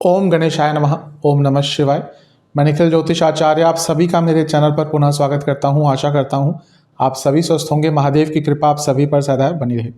ओम गणेशाय नमः। ओम नमः शिवाय। मैं निखिल ज्योतिष आचार्य आप सभी का मेरे चैनल पर पुनः स्वागत करता हूं। आशा करता हूं आप सभी स्वस्थ होंगे। महादेव की कृपा आप सभी पर सदैव बनी रहे।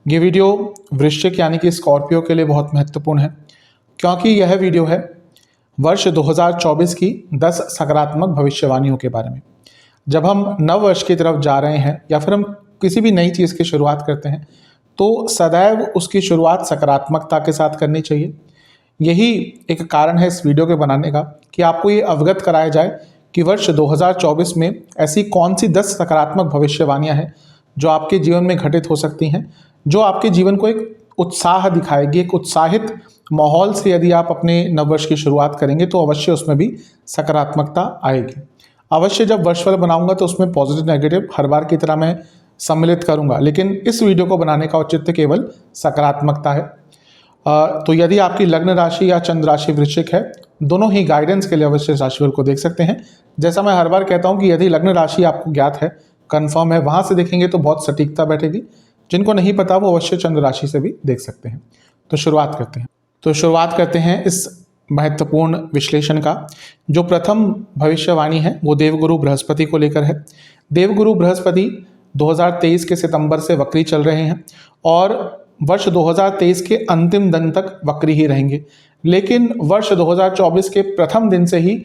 ये वीडियो वृश्चिक यानी कि स्कॉर्पियो के लिए बहुत महत्वपूर्ण है, क्योंकि यह वीडियो है वर्ष 2024 की 10 सकारात्मक भविष्यवाणियों के बारे में। जब हम नव वर्ष की तरफ जा रहे हैं या फिर हम किसी भी नई चीज़ की शुरुआत करते हैं तो सदैव उसकी शुरुआत सकारात्मकता के साथ करनी चाहिए। यही एक कारण है इस वीडियो के बनाने का कि आपको ये अवगत कराया जाए कि वर्ष 2024 में ऐसी कौन सी 10 सकारात्मक भविष्यवाणियां हैं जो आपके जीवन में घटित हो सकती हैं, जो आपके जीवन को एक उत्साह दिखाएगी। एक उत्साहित माहौल से यदि आप अपने नववर्ष की शुरुआत करेंगे तो अवश्य उसमें भी सकारात्मकता आएगी। अवश्य जब वर्षफल बनाऊंगा तो उसमें पॉजिटिव नेगेटिव हर बार की तरह मैं सम्मिलित करूंगा, लेकिन इस वीडियो को बनाने का औचित्य केवल सकारात्मकता है। तो यदि आपकी लग्न राशि या चंद्र राशि वृश्चिक है, दोनों ही गाइडेंस के लिए अवश्य राशिफल को देख सकते हैं। जैसा मैं हर बार कहता हूं कि यदि लग्न राशि आपको ज्ञात है, कंफर्म है, वहां से देखेंगे तो बहुत सटीकता बैठेगी। जिनको नहीं पता वो अवश्य चंद्र राशि से भी देख सकते हैं। तो शुरुआत करते हैं इस महत्वपूर्ण विश्लेषण का। जो प्रथम भविष्यवाणी है वो देवगुरु बृहस्पति को लेकर है। देवगुरु बृहस्पति 2023 के सितंबर से वक्री चल रहे हैं और वर्ष 2023 के अंतिम दिन तक वक्री ही रहेंगे, लेकिन वर्ष 2024 के प्रथम दिन से ही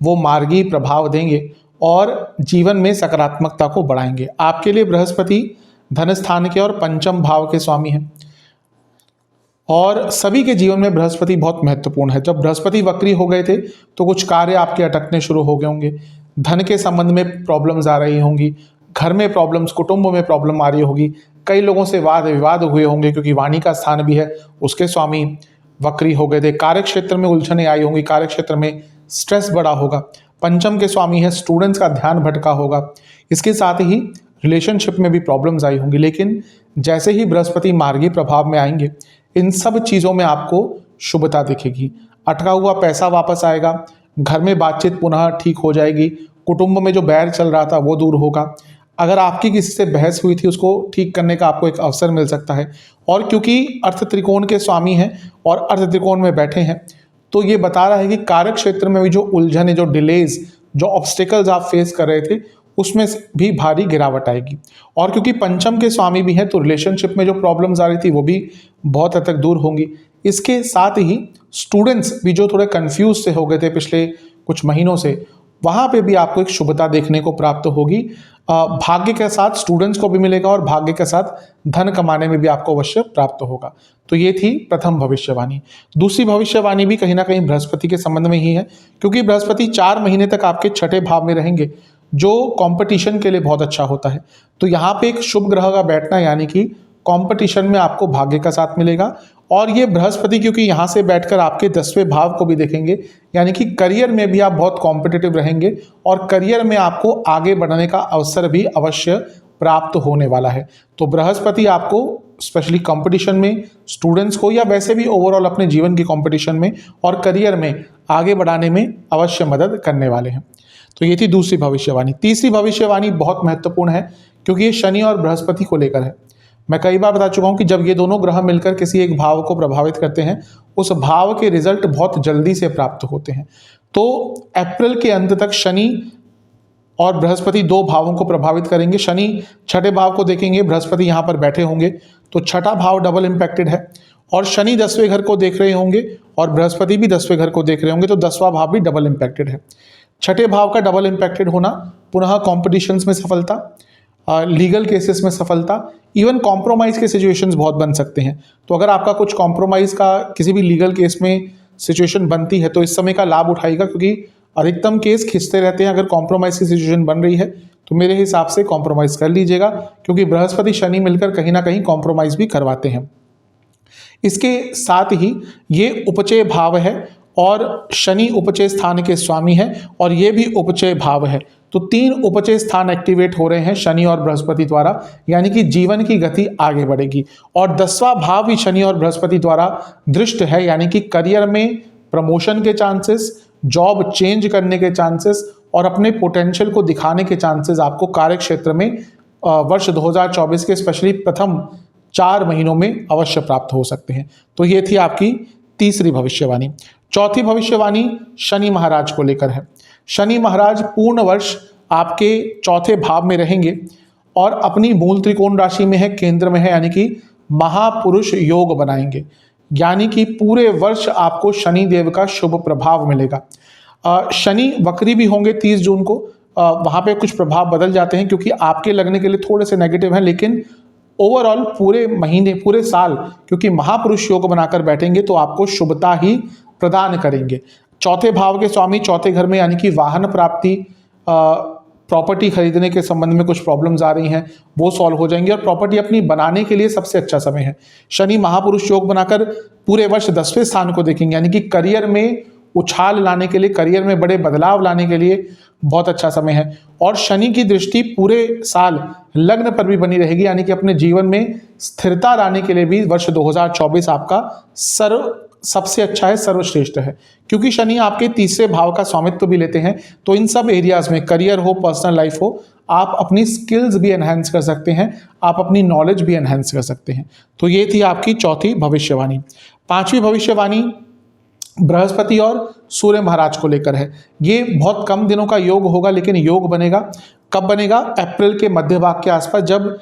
वो मार्गी प्रभाव देंगे और जीवन में सकारात्मकता को बढ़ाएंगे। आपके लिए बृहस्पति धन स्थान के और पंचम भाव के स्वामी हैं और सभी के जीवन में बृहस्पति बहुत महत्वपूर्ण है। जब बृहस्पति वक्री हो गए थे तो कुछ कार्य आपके अटकने शुरू हो गए होंगे, धन के संबंध में प्रॉब्लम्स आ रही होंगी, घर में प्रॉब्लम्स, कुटुंब में प्रॉब्लम आ रही होगी, कई लोगों से वाद विवाद हुए होंगे क्योंकि वाणी का स्थान भी है, उसके स्वामी वक्री हो गए थे। कार्य क्षेत्र में उलझने आई होंगी, कार्य क्षेत्र में स्ट्रेस बढ़ा होगा। पंचम के स्वामी है, स्टूडेंट्स का ध्यान भटका होगा। इसके साथ ही रिलेशनशिप में भी प्रॉब्लम्स आई होंगी, लेकिन जैसे ही बृहस्पति मार्गी प्रभाव में आएंगे इन सब चीज़ों में आपको शुभता दिखेगी। अटका हुआ पैसा वापस आएगा, घर में बातचीत पुनः ठीक हो जाएगी, कुटुंब में जो बैर चल रहा था वो दूर होगा। अगर आपकी किसी से बहस हुई थी उसको ठीक करने का आपको एक अवसर मिल सकता है। और क्योंकि अर्थ त्रिकोण के स्वामी हैं और अर्थ त्रिकोण में बैठे हैं तो ये बता रहा है कि कार्य क्षेत्र में भी जो उलझने, जो डिलेज, जो ऑब्स्टिकल्स आप फेस कर रहे थे उसमें भी भारी गिरावट आएगी। और क्योंकि पंचम के स्वामी भी हैं तो रिलेशनशिप में जो प्रॉब्लम्स आ रही थी वो भी बहुत हद तक दूर होंगी। इसके साथ ही स्टूडेंट्स भी जो थोड़े कंफ्यूज से हो गए थे पिछले कुछ महीनों से, वहाँ पे भी आपको एक शुभता देखने को प्राप्त होगी। भाग्य के साथ स्टूडेंट्स को भी मिलेगा और भाग्य के साथ धन कमाने में भी आपको अवश्य प्राप्त होगा। तो ये थी प्रथम भविष्यवाणी। दूसरी भविष्यवाणी भी कहीं ना कहीं बृहस्पति के संबंध में ही है, क्योंकि बृहस्पति 4 महीने तक आपके छठे भाव में रहेंगे, जो कंपटीशन के लिए बहुत अच्छा होता है। तो यहाँ पे एक शुभ ग्रह का बैठना यानी कि कंपटीशन में आपको भाग्य का साथ मिलेगा। और ये बृहस्पति क्योंकि यहाँ से बैठकर आपके 10वें भाव को भी देखेंगे, यानी कि करियर में भी आप बहुत कॉम्पिटिटिव रहेंगे और करियर में आपको आगे बढ़ने का अवसर भी अवश्य प्राप्त होने वाला है। तो बृहस्पति आपको स्पेशली कंपटीशन में, स्टूडेंट्स को या वैसे भी ओवरऑल अपने जीवन की कंपटीशन में और करियर में आगे बढ़ाने में अवश्य मदद करने वाले हैं। तो ये थी दूसरी भविष्यवाणी। तीसरी भविष्यवाणी बहुत महत्वपूर्ण है क्योंकि ये शनि और बृहस्पति को लेकर है। मैं कई बार बता चुका हूं कि जब ये दोनों ग्रह मिलकर किसी एक भाव को प्रभावित करते हैं उस भाव के रिजल्ट बहुत जल्दी से प्राप्त होते हैं। तो अप्रैल के अंत तक शनि और बृहस्पति 2 भावों को प्रभावित करेंगे। शनि छठे भाव को देखेंगे, बृहस्पति यहाँ पर बैठे होंगे तो छठा भाव डबल इम्पैक्टेड है। और शनि 10वें घर को देख रहे होंगे और बृहस्पति भी 10वें घर को देख रहे होंगे, तो 10वां भाव भी डबल इम्पैक्टेड है। छठे भाव का डबल इम्पैक्टेड होना पुनः कॉम्पिटिशन्स में सफलता, लीगल केसेस में सफलता, इवन कॉम्प्रोमाइज के सिचुएशंस बहुत बन सकते हैं। तो अगर आपका कुछ कॉम्प्रोमाइज का किसी भी लीगल केस में सिचुएशन बनती है तो इस समय का लाभ उठाएगा, क्योंकि अधिकतम केस खिंचते रहते हैं। अगर कॉम्प्रोमाइज की सिचुएशन बन रही है तो मेरे हिसाब से कॉम्प्रोमाइज कर लीजिएगा, क्योंकि बृहस्पति शनि मिलकर कहीं ना कहीं कॉम्प्रोमाइज भी करवाते हैं। इसके साथ ही ये उपचय भाव है और शनि उपचय स्थान के स्वामी है और ये भी उपचय भाव है। तो 3 उपचय स्थान एक्टिवेट हो रहे हैं शनि और बृहस्पति द्वारा, यानी कि जीवन की गति आगे बढ़ेगी। और 10वां भाव भी शनि और बृहस्पति द्वारा दृष्ट है, यानी कि करियर में प्रमोशन के चांसेस, जॉब चेंज करने के चांसेस और अपने पोटेंशियल को दिखाने के चांसेस आपको कार्य क्षेत्र में वर्ष 2024 के स्पेशली प्रथम 4 महीनों में अवश्य प्राप्त हो सकते हैं। तो ये थी आपकी तीसरी भविष्यवाणी। चौथी भविष्यवाणी शनि महाराज को लेकर है। शनि महाराज पूर्ण वर्ष आपके चौथे भाव में रहेंगे और अपनी मूल त्रिकोण राशि में है, केंद्र में है, यानी कि महापुरुष योग बनाएंगे। यानी कि पूरे वर्ष आपको शनि देव का शुभ प्रभाव मिलेगा। शनि वक्री भी होंगे 30 जून को, वहां पे कुछ प्रभाव बदल जाते हैं क्योंकि आपके लगने के लिए थोड़े से नेगेटिव हैं, लेकिन ओवरऑल पूरे महीने पूरे साल क्योंकि महापुरुष योग बनाकर बैठेंगे तो आपको शुभता ही प्रदान करेंगे। चौथे भाव के स्वामी चौथे घर में, यानी कि वाहन प्राप्ति, प्रॉपर्टी खरीदने के संबंध में कुछ प्रॉब्लम्स आ रही हैं वो सॉल्व हो जाएंगी और प्रॉपर्टी अपनी बनाने के लिए सबसे अच्छा समय है। शनि महापुरुष योग बनाकर पूरे वर्ष 10वें स्थान को देखेंगे, यानी कि करियर में उछाल लाने के लिए, करियर में बड़े बदलाव लाने के लिए बहुत अच्छा समय है। और शनि की दृष्टि पूरे साल लग्न पर भी बनी रहेगी, यानी कि अपने जीवन में स्थिरता लाने के लिए भी वर्ष 2024 आपका सबसे अच्छा है, सर्वश्रेष्ठ है। क्योंकि शनि आपके तीसरे भाव का स्वामित्व भी लेते हैं, तो इन सब एरियाज में, करियर हो, पर्सनल लाइफ हो, आप अपनी स्किल्स भी एनहांस कर सकते हैं, आप अपनी नॉलेज भी एनहांस कर सकते हैं। तो ये थी आपकी चौथी भविष्यवाणी। पांचवी भविष्यवाणी बृहस्पति और सूर्य महाराज को लेकर है। ये बहुत कम दिनों का योग होगा, लेकिन योग बनेगा। कब बनेगा? अप्रैल के मध्य भाग के आसपास, जब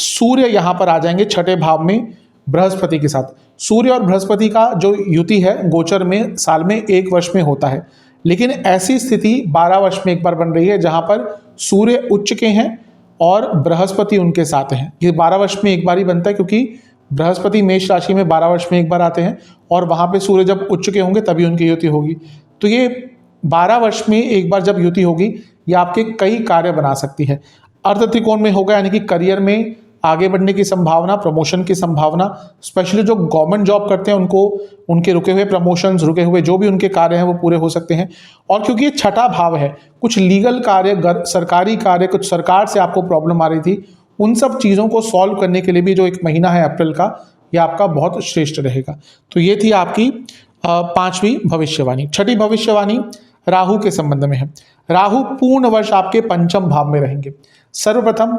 सूर्य यहाँ पर आ जाएंगे छठे भाव में बृहस्पति के साथ। सूर्य और बृहस्पति का जो युति है गोचर में साल में 1 वर्ष में होता है, लेकिन ऐसी स्थिति 12 वर्ष में एक बार बन रही है जहां पर सूर्य उच्च के हैं और बृहस्पति उनके साथ हैं। ये 12 वर्ष में एक बार ही बनता है क्योंकि बृहस्पति मेष राशि में 12 वर्ष में एक बार आते हैं और वहां पे सूर्य जब उच्च के होंगे तभी उनकी युति होगी। तो ये 12 वर्ष में एक बार जब युति होगी, ये आपके कई कार्य बना सकती है। अर्ध त्रिकोण में होगा, यानी कि करियर में आगे बढ़ने की संभावना, प्रमोशन की संभावना, स्पेशली जो गवर्नमेंट जॉब करते हैं उनको उनके रुके हुए प्रमोशंस, रुके हुए जो भी उनके कार्य हैं वो पूरे हो सकते हैं। और क्योंकि ये छठा भाव है, कुछ लीगल कार्य, सरकारी कार्य, कुछ सरकार से आपको प्रॉब्लम आ रही थी, उन सब चीज़ों को सॉल्व करने के लिए भी जो एक महीना है अप्रैल का, ये आपका बहुत श्रेष्ठ रहेगा। तो ये थी आपकी पांचवी भविष्यवाणी। छठी भविष्यवाणी राहु के संबंध में है। राहु पूर्ण वर्ष आपके पंचम भाव में रहेंगे। सर्वप्रथम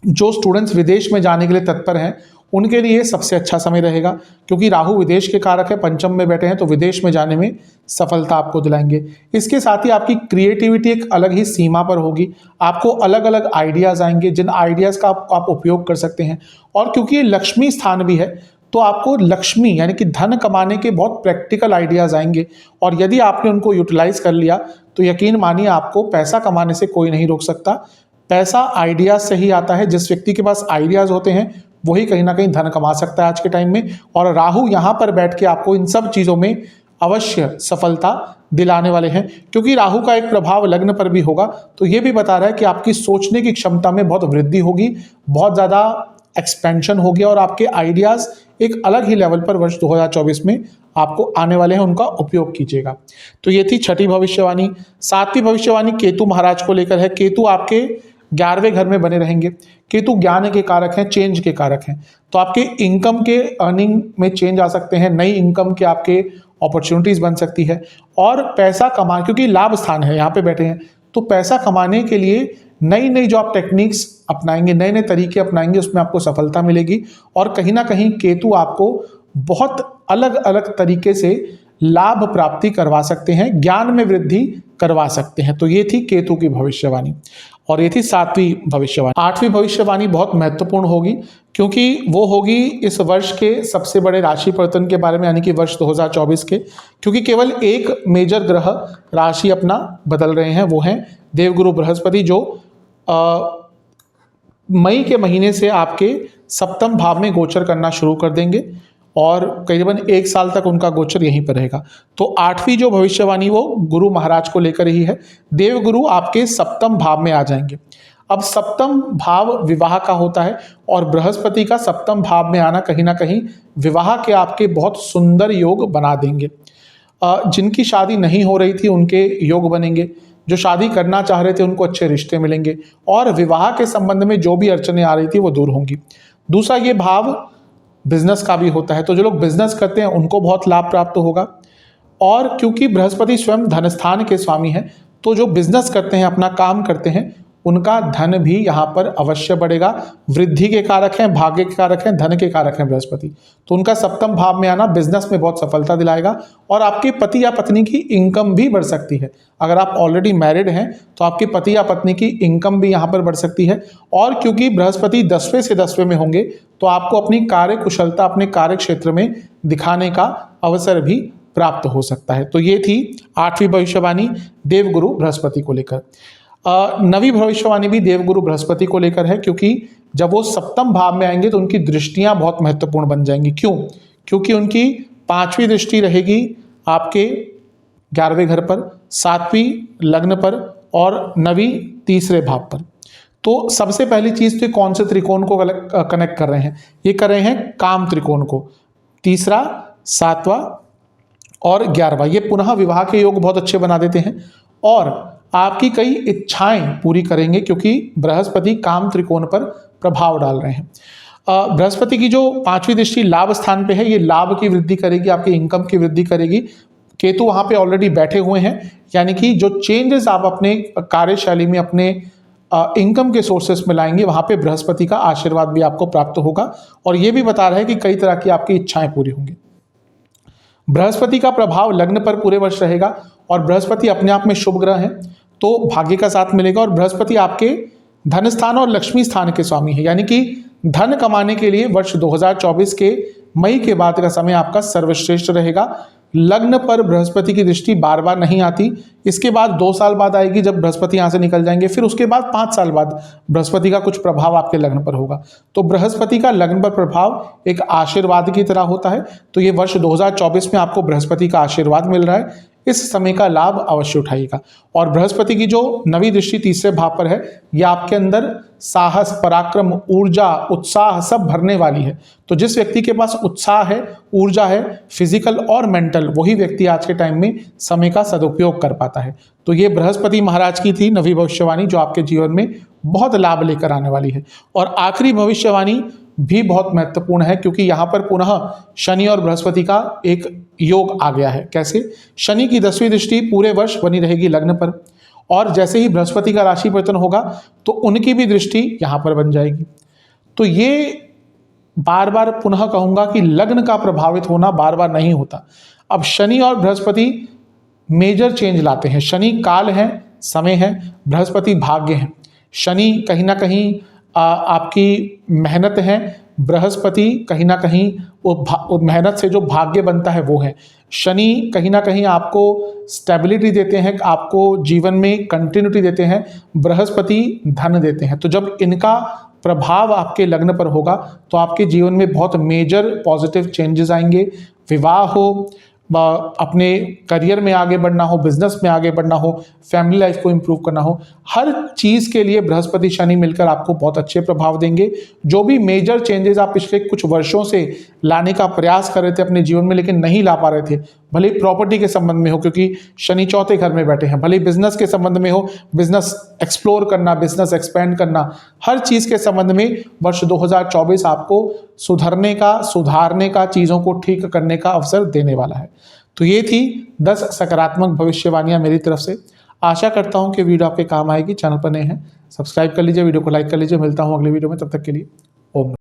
जो स्टूडेंट्स विदेश में जाने के लिए तत्पर हैं उनके लिए सबसे अच्छा समय रहेगा, क्योंकि राहु विदेश के कारक है, पंचम में बैठे हैं, तो विदेश में जाने में सफलता आपको दिलाएंगे। इसके साथ ही आपकी क्रिएटिविटी एक अलग ही सीमा पर होगी, आपको अलग अलग आइडियाज़ आएंगे जिन आइडियाज़ का आप उपयोग कर सकते हैं। और क्योंकि ये लक्ष्मी स्थान भी है तो आपको लक्ष्मी यानी कि धन कमाने के बहुत प्रैक्टिकल आइडियाज़ आएंगे, और यदि आपने उनको यूटिलाइज कर लिया तो यकीन मानिए आपको पैसा कमाने से कोई नहीं रोक सकता। पैसा आइडियाज से ही आता है। जिस व्यक्ति के पास आइडियाज होते हैं वही कहीं ना कहीं धन कमा सकता है आज के टाइम में, और राहु यहाँ पर बैठ के आपको इन सब चीज़ों में अवश्य सफलता दिलाने वाले हैं। क्योंकि राहु का एक प्रभाव लग्न पर भी होगा, तो ये भी बता रहा है कि आपकी सोचने की क्षमता में बहुत वृद्धि होगी, बहुत ज़्यादा एक्सपेंशन होगी, और आपके आइडियाज़ एक अलग ही लेवल पर वर्ष 2024 में आपको आने वाले हैं, उनका उपयोग कीजिएगा। तो ये थी छठी भविष्यवाणी। सातवीं भविष्यवाणी केतु महाराज को लेकर है। केतु आपके 11वें घर में बने रहेंगे। केतु ज्ञान के कारक हैं, चेंज के कारक हैं, तो आपके इनकम के अर्निंग में चेंज आ सकते हैं, नई इनकम के आपके अपॉर्चुनिटीज बन सकती है। और पैसा कमा, क्योंकि लाभ स्थान है यहाँ पे बैठे हैं, तो पैसा कमाने के लिए नई नई जो आप टेक्निक्स अपनाएंगे, नए नए तरीके अपनाएंगे, उसमें आपको सफलता मिलेगी। और कहीं ना कहीं केतु आपको बहुत अलग अलग तरीके से लाभ प्राप्ति करवा सकते हैं, ज्ञान में वृद्धि करवा सकते हैं। तो ये थी केतु की भविष्यवाणी, और ये थी सातवीं भविष्यवाणी। आठवीं भविष्यवाणी बहुत महत्वपूर्ण होगी, क्योंकि वो होगी इस वर्ष के सबसे बड़े राशि परिवर्तन के बारे में, यानी कि वर्ष 2024 के। क्योंकि केवल एक मेजर ग्रह राशि अपना बदल रहे हैं, वो हैं देवगुरु बृहस्पति, जो मई के महीने से आपके सप्तम भाव में गोचर करना शुरू कर देंगे, और करीबन 1 साल तक उनका गोचर यहीं पर रहेगा। तो आठवीं जो भविष्यवाणी वो गुरु महाराज को लेकर ही है। देवगुरु आपके सप्तम भाव में आ जाएंगे। अब सप्तम भाव विवाह का होता है, और बृहस्पति का सप्तम भाव में आना कहीं ना कहीं विवाह के आपके बहुत सुंदर योग बना देंगे। जिनकी शादी नहीं हो रही थी उनके योग बनेंगे, जो शादी करना चाह रहे थे उनको अच्छे रिश्ते मिलेंगे, और विवाह के संबंध में जो भी अड़चने आ रही थी वो दूर होंगी। दूसरा, ये भाव बिजनेस का भी होता है, तो जो लोग बिजनेस करते हैं उनको बहुत लाभ प्राप्त होगा। और क्योंकि बृहस्पति स्वयं धनस्थान के स्वामी हैं, तो जो बिजनेस करते हैं, अपना काम करते हैं, उनका धन भी यहाँ पर अवश्य बढ़ेगा। वृद्धि के कारक हैं, भाग्य के कारक हैं, धन के कारक हैं बृहस्पति, तो उनका सप्तम भाव में आना बिजनेस में बहुत सफलता दिलाएगा। और आपके पति या पत्नी की इनकम भी बढ़ सकती है। अगर आप ऑलरेडी मैरिड हैं तो आपके पति या पत्नी की इनकम भी यहाँ पर बढ़ सकती है। और क्योंकि बृहस्पति 10वें से 10वें में होंगे तो आपको अपनी कार्य कुशलता अपने कार्य क्षेत्र में दिखाने का अवसर भी प्राप्त हो सकता है। तो ये थी 8वीं भविष्यवाणी देवगुरु बृहस्पति को लेकर। 9वीं भविष्यवाणी भी देवगुरु बृहस्पति को लेकर है, क्योंकि जब वो सप्तम भाव में आएंगे तो उनकी दृष्टियां बहुत महत्वपूर्ण बन जाएंगी। क्यों? क्योंकि उनकी 5वीं दृष्टि रहेगी आपके 11वें घर पर, 7वीं लग्न पर और 9वीं तीसरे भाव पर। तो सबसे पहली चीज तो कौन से त्रिकोण को कनेक्ट कर रहे हैं? ये कर रहे हैं काम त्रिकोण को, तीसरा, 7वां और 11वां। ये पुनः विवाह के योग बहुत अच्छे बना देते हैं और आपकी कई इच्छाएं पूरी करेंगे, क्योंकि बृहस्पति काम त्रिकोण पर प्रभाव डाल रहे हैं। बृहस्पति की जो 5वीं दृष्टि लाभ स्थान पे है, ये लाभ की वृद्धि करेगी, आपकी इनकम की वृद्धि करेगी। केतु वहां पे ऑलरेडी बैठे हुए हैं, यानी कि जो चेंजेस आप अपने कार्यशैली में अपने इनकम के सोर्सेस में लाएंगे, वहां पे बृहस्पति का आशीर्वाद भी आपको प्राप्त होगा। और ये भी बता रहा है कि कई तरह की आपकी इच्छाएं पूरी होंगी। बृहस्पति का प्रभाव लग्न पर पूरे वर्ष रहेगा और बृहस्पति अपने आप में शुभ ग्रह है, तो भाग्य का साथ मिलेगा। और बृहस्पति आपके धन स्थान और लक्ष्मी स्थान के स्वामी है, यानी कि धन कमाने के लिए वर्ष 2024 के मई के बाद का समय आपका सर्वश्रेष्ठ रहेगा। लग्न पर बृहस्पति की दृष्टि बार बार नहीं आती, इसके बाद 2 साल बाद आएगी जब बृहस्पति यहाँ से निकल जाएंगे, फिर उसके बाद 5 साल बाद बृहस्पति का कुछ प्रभाव आपके लग्न पर होगा। तो बृहस्पति का लग्न पर प्रभाव एक आशीर्वाद की तरह होता है। तो ये वर्ष 2024 में आपको बृहस्पति का आशीर्वाद मिल रहा है, इस समय का लाभ अवश्य उठाइएगा। और बृहस्पति की जो 9वीं दृष्टि तीसरे भाव पर है, यह आपके अंदर साहस, पराक्रम, ऊर्जा, उत्साह सब भरने वाली है। तो जिस व्यक्ति के पास उत्साह है, ऊर्जा है, फिजिकल और मेंटल, वही व्यक्ति आज के टाइम में समय का सदुपयोग कर पाता है। तो ये बृहस्पति महाराज की थी 9वीं भविष्यवाणी, जो आपके जीवन में बहुत लाभ लेकर आने वाली है। और आखिरी भविष्यवाणी भी बहुत महत्वपूर्ण है, क्योंकि यहाँ पर पुनः शनि और बृहस्पति का एक योग आ गया है। कैसे? शनि की 10वीं दृष्टि पूरे वर्ष बनी रहेगी लग्न पर, और जैसे ही बृहस्पति का राशि परिवर्तन होगा तो उनकी भी दृष्टि यहाँ पर बन जाएगी। तो ये बार बार पुनः कहूंगा कि लग्न का प्रभावित होना बार बार नहीं होता। अब शनि और बृहस्पति मेजर चेंज लाते हैं। शनि काल है, समय है, बृहस्पति भाग्य है। शनि कहीं ना कहीं आपकी मेहनत है, बृहस्पति कहीं ना कहीं वो मेहनत से जो भाग्य बनता है वो है। शनि कहीं ना कहीं आपको स्टेबिलिटी देते हैं, आपको जीवन में कंटिन्यूटी देते हैं, बृहस्पति धन देते हैं। तो जब इनका प्रभाव आपके लग्न पर होगा तो आपके जीवन में बहुत मेजर पॉजिटिव चेंजेस आएंगे। विवाह हो, अपने करियर में आगे बढ़ना हो, बिजनेस में आगे बढ़ना हो, फैमिली लाइफ को इंप्रूव करना हो, हर चीज़ के लिए बृहस्पति शनि मिलकर आपको बहुत अच्छे प्रभाव देंगे। जो भी मेजर चेंजेस आप पिछले कुछ वर्षों से लाने का प्रयास कर रहे थे अपने जीवन में लेकिन नहीं ला पा रहे थे, भले ही प्रॉपर्टी के संबंध में हो क्योंकि शनि चौथे घर में बैठे हैं, भले ही बिजनेस के संबंध में हो, बिजनेस एक्सप्लोर करना, बिजनेस एक्सपेंड करना, हर चीज़ के संबंध में वर्ष 2024 आपको सुधारने का, चीज़ों को ठीक करने का अवसर देने वाला है। तो ये थी 10 सकारात्मक भविष्यवाणियां मेरी तरफ से। आशा करता हूं कि वीडियो आपके काम आएगी। चैनल पर नए हैं सब्सक्राइब कर लीजिए, वीडियो को लाइक कर लीजिए। मिलता हूं अगले वीडियो में, तब तक के लिए ओम।